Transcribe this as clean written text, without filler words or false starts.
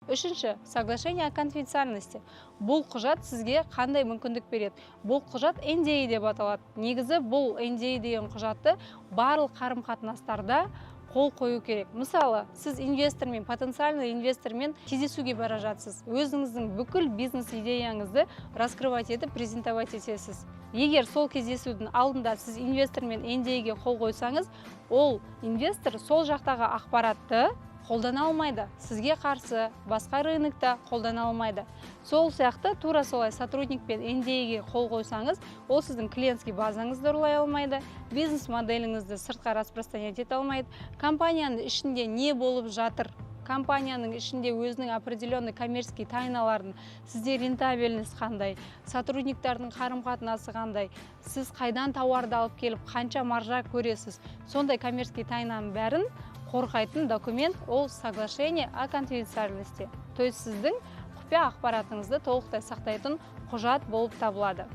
Үшінші, соглашение о конфиденциальности. Бұл құжат сізге қандай мүмкіндік береді? Бұл құжат NDA деп аталады. Негізі бұл NDA деген құжатты барлық қарым-қатынастарда қол қою керек. Мысалы, сіз инвестормен, потенциальный инвестормен кездесуге бара жатсыз. Өзіңіздің бүкіл бизнес идеяңызды раскрывать етіп, презентовать етесіз. Егер сол кездесудің алдында сіз инвестормен NDA-ге қол қойсаңыз, ол инвестор сол жақтағы ақпаратты қолдана алмайды. Сізге қарсы басқа рынокта қолдана алмайды. Сол сияқты тура солай сотрудникпен NDA-ге қол қойсаңыз, ол сіздің клиентский базаңызды ұрлай алмайды, бизнес моделіңізді сыртқа распространять ете алмайды. Компанияның ішінде не болып жатыр? Компанияның ішінде өзінің определенный коммерческий тайналарын, сізде рентабельность қандай, сотрудниктардың қарым-қатынасы қандай, сіз қайдан тауарды алып келіп, қанша маржа көресіз, сондай коммерческий тайнаның бәрін қорғайтын документ ол соглашение о конфиденциальности. То есть сіздің құпия ақпаратыңызды толықтай сақтайтын құжат болып табылады.